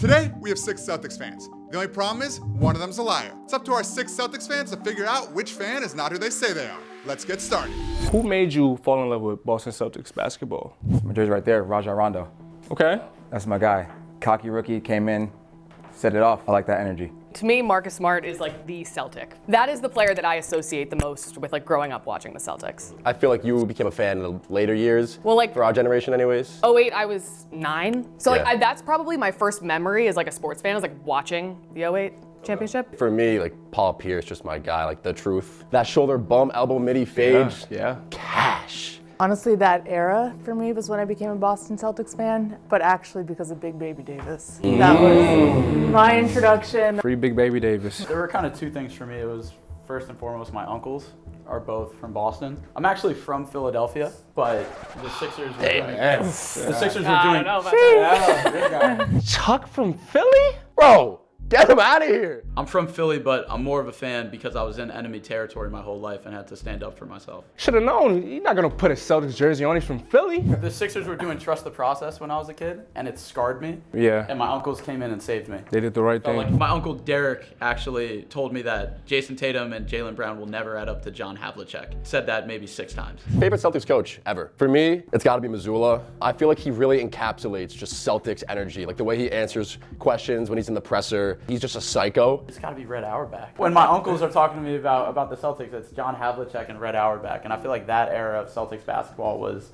Today, we have 6 Celtics fans. The only problem is, one of them's a liar. It's up to our 6 Celtics fans to figure out which fan is not who they say they are. Let's get started. Who made you fall in love with Boston Celtics basketball? My jersey right there, Rajon Rondo. Okay. That's my guy. Cocky rookie, came in, set it off. I like that energy. To me, Marcus Smart is like the Celtic. That is the player that I associate the most with like growing up watching the Celtics. I feel like you became a fan in the later years. Well, like for our generation anyways. 08, I was 9. So Yeah. like that's probably my first memory as like a sports fan, is like watching the 08 championship. For me, like Paul Pierce, just my guy, like the truth. That shoulder bump, elbow midi fade. Yeah. Cash. Honestly, that era for me was when I became a Boston Celtics fan, but actually because of Big Baby Davis. That was my introduction. Free Big Baby Davis. There were kind of two things for me. It was first and foremost, my uncles are both from Boston. I'm actually from Philadelphia, but the Sixers were I don't know about that. Chuck from Philly? Bro, get him out of here. I'm from Philly, but I'm more of a fan because I was in enemy territory my whole life and had to stand up for myself. Should have known. You're not gonna put a Celtics jersey on. He's from Philly. The Sixers were doing trust the process when I was a kid, and it scarred me. Yeah. And my uncles came in and saved me. They did the right So, thing. like, my uncle Derek actually told me that Jason Tatum and Jaylen Brown will never add up to John Havlicek. Said that maybe 6 times. Favorite Celtics coach ever? For me, it's gotta be Missoula. I feel like he really encapsulates just Celtics energy. Like the way he answers questions when he's in the presser. He's just a psycho. It's got to be Red Auerbach. When my uncles are talking to me about the Celtics, it's John Havlicek and Red Auerbach, and I feel like that era of Celtics basketball was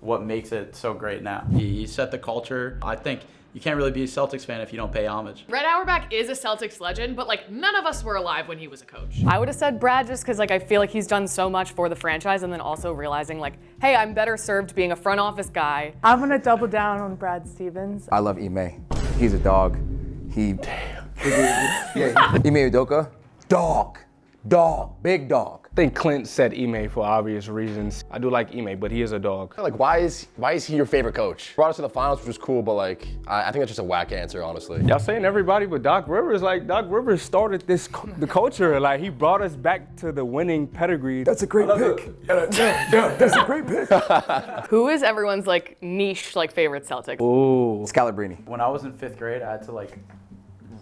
what makes it so great now. He set the culture. I think you can't really be a Celtics fan if you don't pay homage. Red Auerbach is a Celtics legend, but like none of us were alive when he was a coach. I would have said Brad just because like I feel like he's done so much for the franchise, and then also realizing like, hey, I'm better served being a front office guy. I'm gonna double down on Brad Stevens. I love Ime. He's a dog. Yeah. Ime Udoka, dog, big dog. I think Clint said Ime for obvious reasons. I do like Ime, but he is a dog. Like, why is he your favorite coach? Brought us to the finals, which was cool, but like, I think that's just a whack answer, honestly. Y'all saying everybody but Doc Rivers, like Doc Rivers started the culture. Like he brought us back to the winning pedigree. That's a great pick. Yeah, that's a great pick. Who is everyone's like niche like favorite Celtic? Ooh. Scalabrine. When I was in 5th grade, I had to like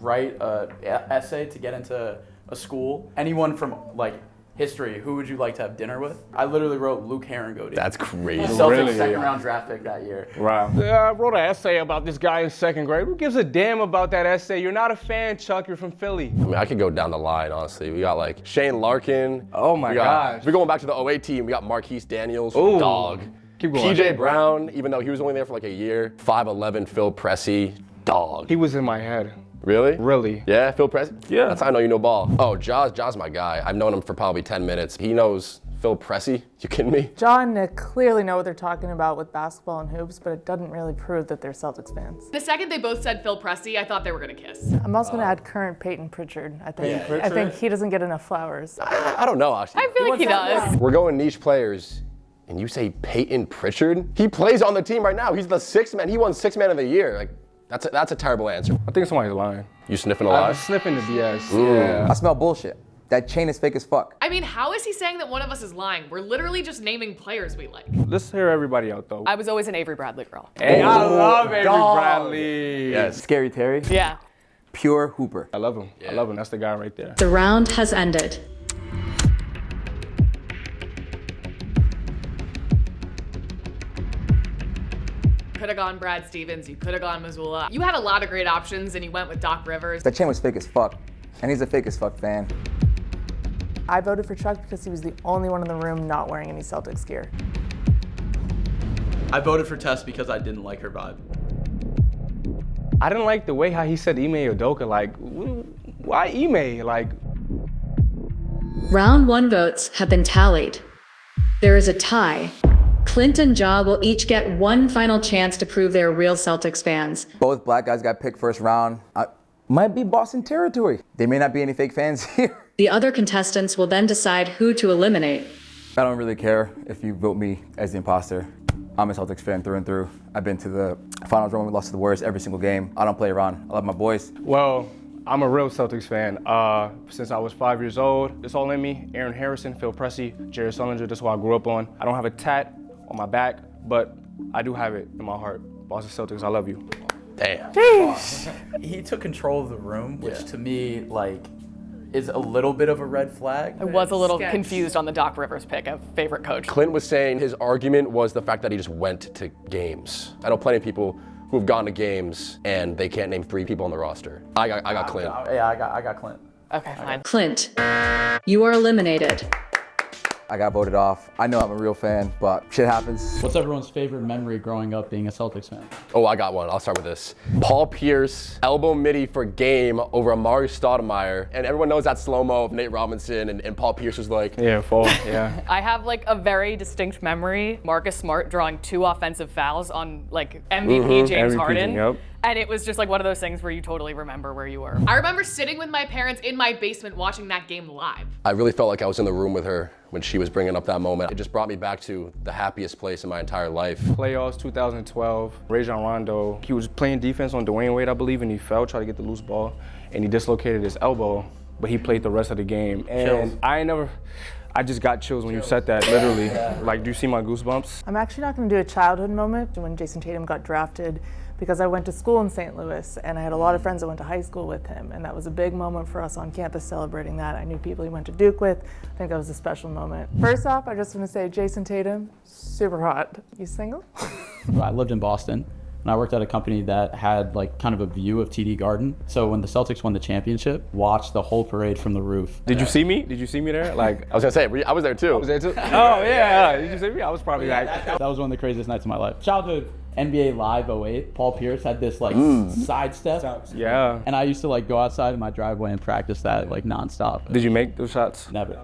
write an essay to get into a school. Anyone from like history, who would you like to have dinner with? I literally wrote Luke Herringody. That's crazy. Celtics Really? second round draft pick that year. Wow. Yeah, I wrote an essay about this guy in 2nd grade. Who gives a damn about that essay? You're not a fan, Chuck. You're from Philly. I mean, I could go down the line, honestly. We got like Shane Larkin. Oh my gosh. We're going back to the 08 team. We got Marquise Daniels, Ooh. dog. Keep going. PJ Brown, even though he was only there for like a year. 5'11", Phil Pressey, dog. He was in my head. Really? Really. Yeah, Phil Pressey? Yeah. That's how I know you know ball. Oh, Jaws my guy. I've known him for probably 10 minutes. He knows Phil Pressey. You kidding me? John and Nick clearly know what they're talking about with basketball and hoops, but it doesn't really prove that they're Celtics fans. The second they both said Phil Pressey, I thought they were gonna kiss. I'm also gonna add current Peyton Pritchard. I think he doesn't get enough flowers. I don't know, actually. I feel like he does. We're going niche players, and you say Peyton Pritchard? He plays on the team right now. He's the 6th man. He won 6th man of the year. Like, that's a terrible answer. I think somebody's lying. You sniffing a I lie? was sniffing the BS. I Yeah. smell bullshit. That chain is fake as fuck. I mean, how is he saying that one of us is lying? We're literally just naming players we like. Let's hear everybody out though. I was always an Avery Bradley girl. Hey, I love Avery Bradley. Yes. Scary Terry, Yeah. pure hooper. I love him. I love him. That's the guy right there. The round has ended. Could have gone Brad Stevens, you could have gone Missoula. You had a lot of great options and you went with Doc Rivers. That chain was fake as fuck, and he's a fake as fuck fan. I voted for Chuck because he was the only one in the room not wearing any Celtics gear. I voted for Tess because I didn't like her vibe. I didn't like the way how he said Ime Udoka. Like, why Ime? Like, Round 1 votes have been tallied. There is a tie. Clint and Ja will each get one final chance to prove they're real Celtics fans. Both black guys got picked first round. Might be Boston territory. There may not be any fake fans here. The other contestants will then decide who to eliminate. I don't really care if you vote me as the imposter. I'm a Celtics fan through and through. I've been to the finals run. We lost to the Warriors every single game. I don't play around. I love my boys. well, I'm a real Celtics fan. Since I was 5 years old, it's all in me. Aaron Harrison, Phil Pressey, Jerry Sullinger, that's what I grew up on. I don't have a tat on my back, but I do have it in my heart. Boston Celtics, I love you. Damn. He took control of the room, which to me, like, is a little bit of a red flag. I was a little confused on the Doc Rivers pick of favorite coach. Clint was saying his argument was the fact that he just went to games. I know plenty of people who have gone to games and they can't name 3 people on the roster. I got Clint. Yeah, I got Clint. Okay, fine. Clint, you are eliminated. I got voted off. I know I'm a real fan, but shit happens. What's everyone's favorite memory growing up being a Celtics fan? Oh, I got one. I'll start with this. Paul Pierce, elbow midi for game over Amari Stoudemire. And everyone knows that slow-mo of Nate Robinson and Paul Pierce was like, Yeah, fall. Yeah. I have like a very distinct memory. Marcus Smart drawing 2 offensive fouls on like MVP James MVP, Harden. yep. And it was just like one of those things where you totally remember where you were. I remember sitting with my parents in my basement watching that game live. I really felt like I was in the room with her when she was bringing up that moment. It just brought me back to the happiest place in my entire life. Playoffs 2012, Rajon Rondo. He was playing defense on Dwayne Wade, I believe, and he fell, tried to get the loose ball, and he dislocated his elbow, but he played the rest of the game. And I just got chills when you said that, literally. Like, do you see my goosebumps? I'm actually not going to do a childhood moment when Jason Tatum got drafted because I went to school in St. Louis and I had a lot of friends that went to high school with him, and that was a big moment for us on campus celebrating that. I knew people he went to Duke with. I think that was a special moment. First off, I just want to say Jason Tatum, super hot. You single? I lived in Boston, and I worked at a company that had like kind of a view of TD Garden. So when the Celtics won the championship, watched the whole parade from the roof. Did you see me? Did you see me there? Like, I was gonna say, I was there too. was there too? Oh, yeah. Did you see me? I was probably like, That was one of the craziest nights of my life. Childhood NBA Live 08, Paul Pierce had this like sidestep. yeah. And I used to like go outside in my driveway and practice that like nonstop. Did you make those shots? Never.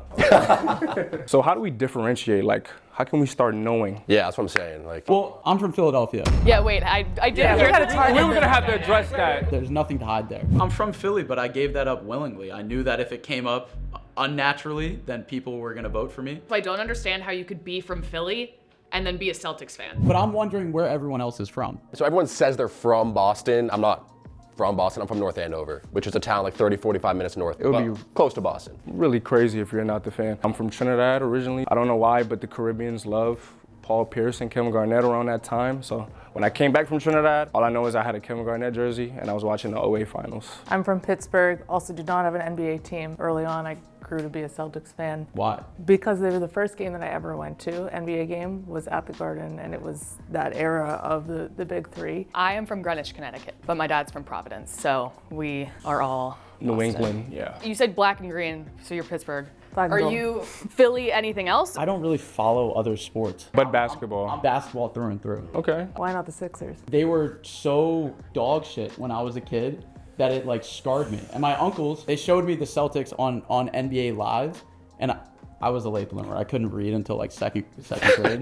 So how do we differentiate? Like, how can we start knowing? Yeah, that's what I'm saying. Like, Well, I'm from Philadelphia. Yeah, wait, I did hear that. We were gonna have to address that. There's nothing to hide there. I'm from Philly, but I gave that up willingly. I knew that if it came up unnaturally, then people were gonna vote for me. I don't understand how you could be from Philly and then be a Celtics fan. But I'm wondering where everyone else is from. so everyone says they're from Boston. I'm not from Boston. I'm from North Andover, which is a town like 30, 45 minutes north. would Well, be- close to Boston. Really crazy if you're not the fan. I'm from Trinidad originally. I don't know why, but the Caribbeans love Paul Pierce and Kevin Garnett around that time. So when I came back from Trinidad, all I know is I had a Kevin Garnett jersey and I was watching the 08 finals. I'm from Pittsburgh, also did not have an NBA team. Early on, I grew to be a Celtics fan. Why? Because they were the first game that I ever went to, NBA game, was at the Garden, and it was that era of the big 3. I am from Greenwich, Connecticut, but my dad's from Providence, so we are all New Boston. England, yeah. You said black and green, so you're Pittsburgh. Black and Are gold. you Philly anything else? I don't really follow other sports. But basketball. I'm basketball through and through. Okay. Why not the Sixers? They were so dog shit when I was a kid that it like scarred me. And my uncles, they showed me the Celtics on NBA Live, and I was a late bloomer. I couldn't read until like second grade.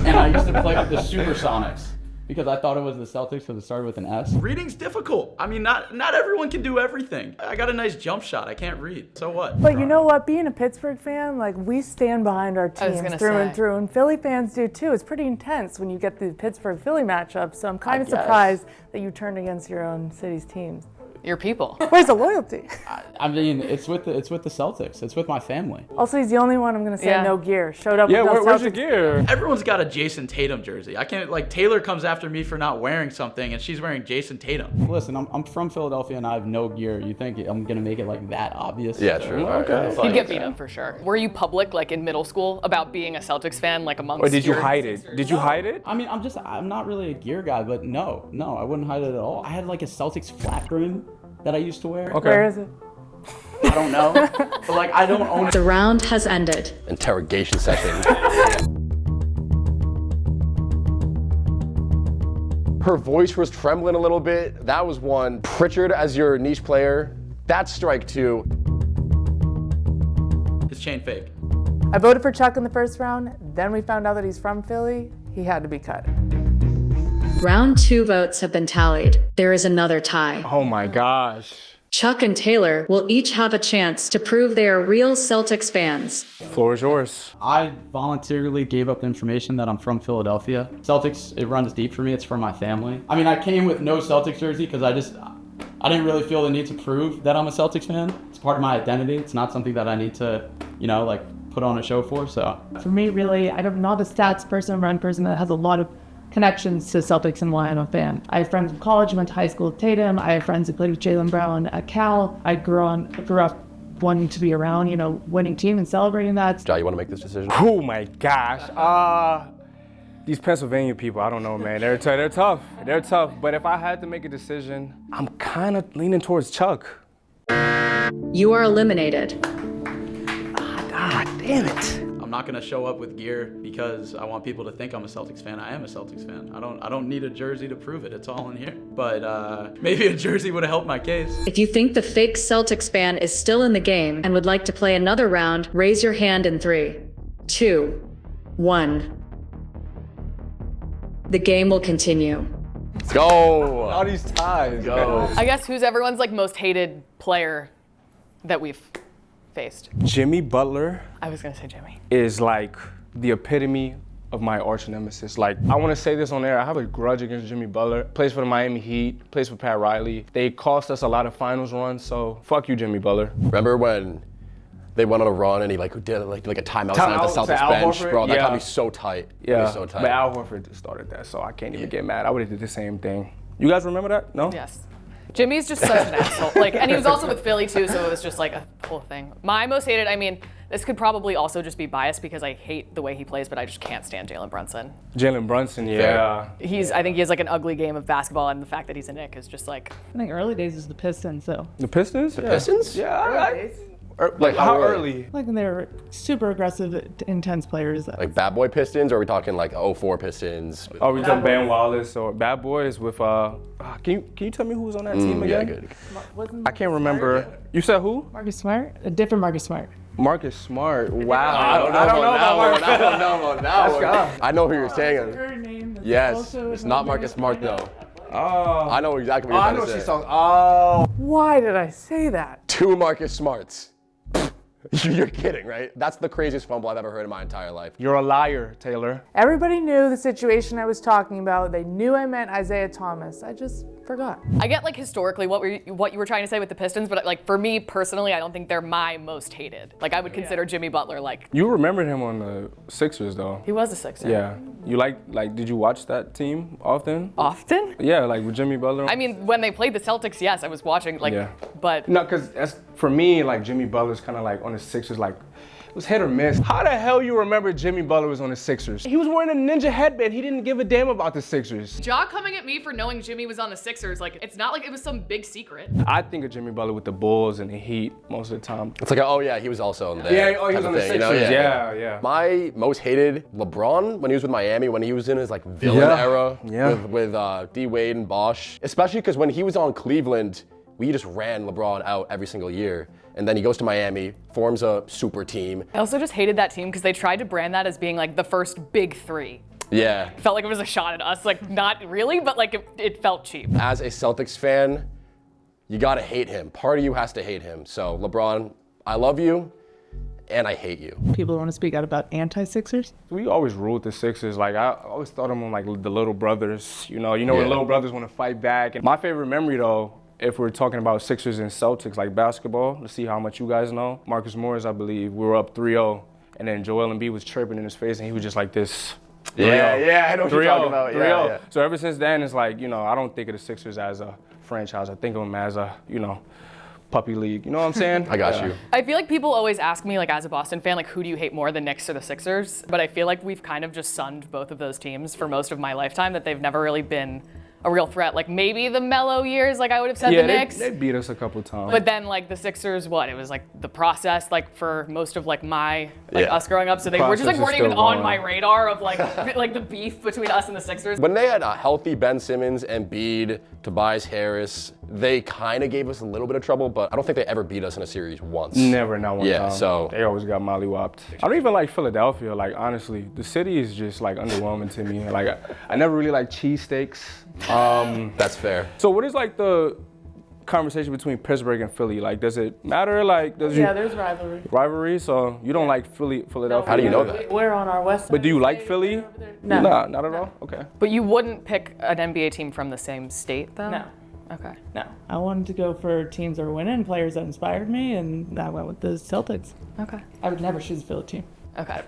And I used to play with the Supersonics because I thought it was the Celtics because it started with an S. Reading's difficult. I mean, not everyone can do everything. I got a nice jump shot. I can't read. So what? But you know what? Being a Pittsburgh fan, like, we stand behind our I was teams gonna through say. and through, and Philly fans do too. It's pretty intense when you get the Pittsburgh-Philly matchup, so I'm kind of guess. surprised that you turned against your own city's teams. Your people. Where's the loyalty? I mean, it's with the Celtics. It's with my family. Also, he's the only one I'm going to say Yeah. no gear. Showed up Yeah, with no where's your Celtics gear? Everyone's got a Jason Tatum jersey. I can't, like, Taylor comes after me for not wearing something, and she's wearing Jason Tatum. Listen, I'm from Philadelphia, and I have no gear. You think I'm going to make it, like, that obvious? Yeah, true. Okay. You'd get beat up for sure. Were you public, like in middle school, about being a Celtics fan, like amongst Or did you your hide it? Did you hide it? I mean, I'm not really a gear guy, but no, I wouldn't hide it at all. I had, like, a Celtics flat brim that I used to wear. Okay. Where is it? I don't know. But, like, I don't own it. The round has ended. Interrogation session. Her voice was trembling a little bit. That was one. Pritchard as your niche player. That's strike 2. His chain fake. I voted for Chuck in the first round. Then we found out that he's from Philly. He had to be cut. Round 2 votes have been tallied. There is another tie. Oh my gosh. Chuck and Taylor will each have a chance to prove they are real Celtics fans. Floor is yours. I voluntarily gave up the information that I'm from Philadelphia. Celtics, it runs deep for me. It's for my family. I mean, I came with no Celtics jersey because I didn't really feel the need to prove that I'm a Celtics fan. It's part of my identity. It's not something that I need to, put on a show for, so. For me, really, I'm not a stats person, run person that has a lot of connections to Celtics and why I'm a fan. I have friends in college, went to high school with Tatum. I have friends who played with Jaylen Brown at Cal. I grew up wanting to be around, winning team and celebrating that. Jai, you want to make this decision? Oh my gosh. These Pennsylvania people, I don't know, man. They're tough. They're tough. But if I had to make a decision, I'm kind of leaning towards Chuck. You are eliminated. God damn it. I'm not gonna show up with gear because I want people to think I'm a Celtics fan. I am a Celtics fan. I don't need a jersey to prove it. It's all in here. But maybe a jersey would have helped my case. If you think the fake Celtics fan is still in the game and would like to play another round, raise your hand in 3, 2, 1. The game will continue. Let's go. All these ties. Go. I guess who's everyone's like most hated player that we've faced? Jimmy Butler I was gonna say Jimmy. is like the epitome of my arch nemesis. Like, I want to say this on air. I have a grudge against Jimmy Butler. Plays for the Miami Heat, plays for Pat Riley. They cost us a lot of finals runs, so fuck you, Jimmy Butler. Remember when they went on a run and he did a timeout sign at the Timeout to Celtics Al bench? Horford? Bro, that Yeah. got me so tight. Yeah, Got me so tight. but Al Horford started that, so I can't even get mad. I would have did the same thing. You guys remember that? No? Yes. Jimmy's just such an asshole. And he was also with Philly too, so it was just like a whole thing. My most hated, this could probably also just be biased because I hate the way he plays, but I just can't stand Jalen Brunson. Jalen Brunson, yeah. I think he has like an ugly game of basketball, and the fact that he's a Knick is just like. I think early days is the Pistons, so. The Pistons? Pistons? Yeah. Like how early? Like when they were super aggressive, intense players. Like Bad Boy Pistons, or are we talking like 04 Pistons? Oh, we done Ben Wallace or Bad Boys with can you tell me who was on that team Yeah, again? good. I can't remember. You said who? Marcus Smart? A different Marcus Smart. Marcus Smart. Wow. I don't know about that one. I know who you're saying. Her name is Yes, also it's not Marcus Smart though. Oh. I know exactly what I you're know trying to she's say. talking. Oh. Why did I say that? 2 Marcus Smarts. You're kidding, right? That's the craziest fumble I've ever heard in my entire life. You're a liar, Taylor. Everybody knew the situation I was talking about. They knew I meant Isaiah Thomas. I just forgot. I get like historically what you were trying to say with the Pistons, but like for me personally, I don't think they're my most hated. Like I would consider Jimmy Butler like. You remembered him on the Sixers though. He was a Sixer. Yeah. You like did you watch that team often? Often? Yeah, like with Jimmy Butler. I mean, when they played the Celtics, yes, I was watching. Yeah. But No, because that's for me, like Jimmy Butler's kind of like on the Sixers, like it was hit or miss. How the hell you remember Jimmy Butler was on the Sixers? He was wearing a ninja headband. He didn't give a damn about the Sixers. Ja coming at me for knowing Jimmy was on the Sixers, like it's not like it was some big secret. I think of Jimmy Butler with the Bulls and the Heat most of the time. It's like, oh yeah, he was also in there. Yeah, oh, he type was of on the thing, Sixers. you know? Yeah. My most hated LeBron when he was with Miami, when he was in his like villain Yeah. era Yeah. with D Wade and Bosh. Especially because when he was on Cleveland, we just ran LeBron out every single year. And then he goes to Miami, forms a super team. I also just hated that team because they tried to brand that as being like the first big 3. Yeah. Felt like it was a shot at us, like not really, but like it felt cheap. As a Celtics fan, you gotta hate him. Part of you has to hate him. So LeBron, I love you, and I hate you. People want to speak out about anti-Sixers. We always ruled the Sixers. Like I always thought of them like the little brothers. You know when little brothers want to fight back. And my favorite memory though, if we're talking about Sixers and Celtics, like basketball, to see how much you guys know. Marcus Morris, I believe, we were up 3-0, and then Joel Embiid was chirping in his face, and he was just like this. Yeah, I know what you're talking about. 3-0. Yeah. So ever since then, it's like, I don't think of the Sixers as a franchise. I think of them as a, puppy league. You know what I'm saying? I got you. I feel like people always ask me, like as a Boston fan, like who do you hate more, the Knicks or the Sixers? But I feel like we've kind of just sunned both of those teams for most of my lifetime, that they've never really been a real threat. Like maybe the mellow years, like I would have said the Knicks. They beat us a couple times. But then like the Sixers, it was like the process, like for most of like us growing up. So they were just like Process is weren't even still on going. my radar of like like the beef between us and the Sixers. When they had a healthy Ben Simmons, Embiid, Tobias Harris, they kind of gave us a little bit of trouble, but I don't think they ever beat us in a series once. Never, not one time. Yeah, so they always got mollywopped. I don't even like Philadelphia. Like honestly, the city is just like underwhelming to me. Like I never really like cheesesteaks. that's fair. So what is like the conversation between Pittsburgh and Philly? Like, does it matter? Like, There's rivalry. rivalry? So you don't like Philadelphia? How do you know that? We're on our west side. But do you like Philly? No. Nah, not at all. Okay. But you wouldn't pick an NBA team from the same state, though? No. Okay. No. I wanted to go for teams that are winning, players that inspired me, and I went with the Celtics. Okay. I would never choose a Philly team. Okay.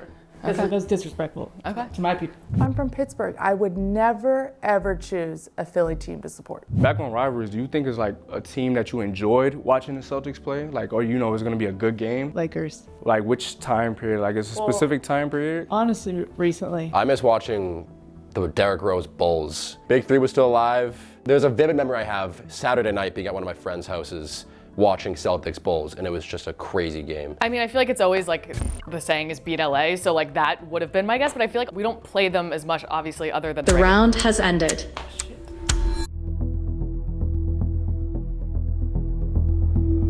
That's disrespectful to my people. I'm from Pittsburgh. I would never, ever choose a Philly team to support. Back on Rivalries, do you think it's like a team that you enjoyed watching the Celtics play? Like, or you know it's gonna be a good game? Lakers. Like which time period? Like it's a specific time period? Honestly, recently. I miss watching the Derrick Rose Bulls. Big Three was still alive. There's a vivid memory I have Saturday night being at one of my friends' houses watching Celtics Bulls, and it was just a crazy game. I mean, I feel like it's always like the saying is beat LA, so like that would have been my guess, but I feel like we don't play them as much, obviously, other than The round has ended.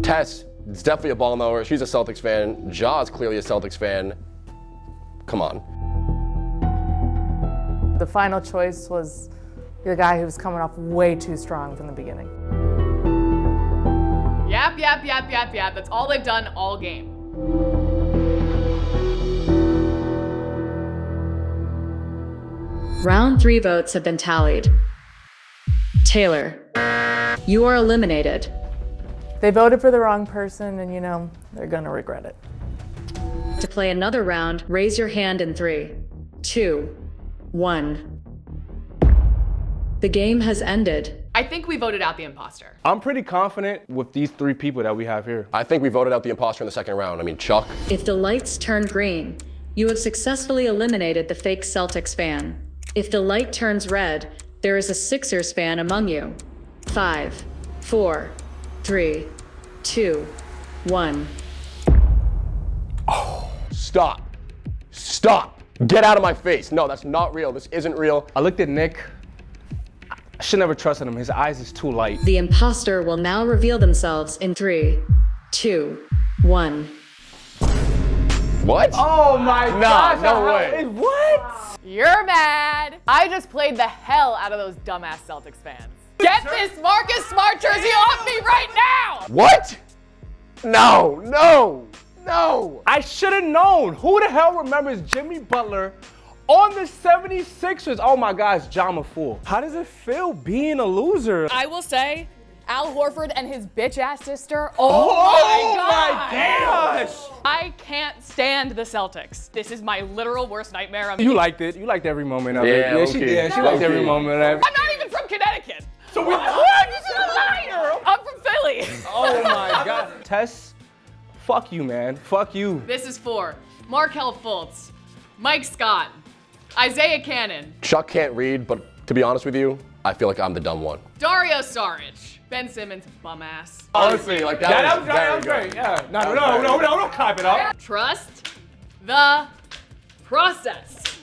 Tess, it's definitely a ball knower. She's a Celtics fan. Ja's clearly a Celtics fan. Come on. The final choice was the guy who was coming off way too strong from the beginning. Yap. That's all they've done all game. Round 3 votes have been tallied. Taylor, you are eliminated. They voted for the wrong person, and you know, they're gonna regret it. To play another round, raise your hand in 3, 2, 1. The game has ended. I think we voted out the imposter. I'm pretty confident with these 3 people that we have here. I think we voted out the imposter in the second round. I mean, Chuck. If the lights turn green, you have successfully eliminated the fake Celtics fan. If the light turns red, there is a Sixers fan among you. 5, 4, 3, 2, 1. Stop. Get out of my face. No, that's not real. This isn't real. I looked at Nick. I should never trusted him. His eyes is too light. The imposter will now reveal themselves in 3, 2, 1. What? Oh my gosh. No way. What? You're mad. I just played the hell out of those dumbass Celtics fans. Get this Marcus Smart jersey off me right now! What? No. I should have known. Who the hell remembers Jimmy Butler on the 76ers? Oh my gosh, John fool. How does it feel being a loser? I will say, Al Horford and his bitch ass sister. Oh my gosh! I can't stand the Celtics. This is my literal worst nightmare. You liked it. You liked every moment of it. Yeah, She okay. did. She liked every moment of it. I'm not even from Connecticut. So we What? This is a liar. I'm from Philly. Oh my god. Tess, fuck you, man. Fuck you. This is for Markelle Fultz, Mike Scott, Isaiah Cannon, Chuck can't read, but to be honest with you, I feel like I'm the dumb one. Dario Saric, Ben Simmons, bum ass. Honestly, like that was great. Yeah. No, That was very don't clap it up. Trust the process.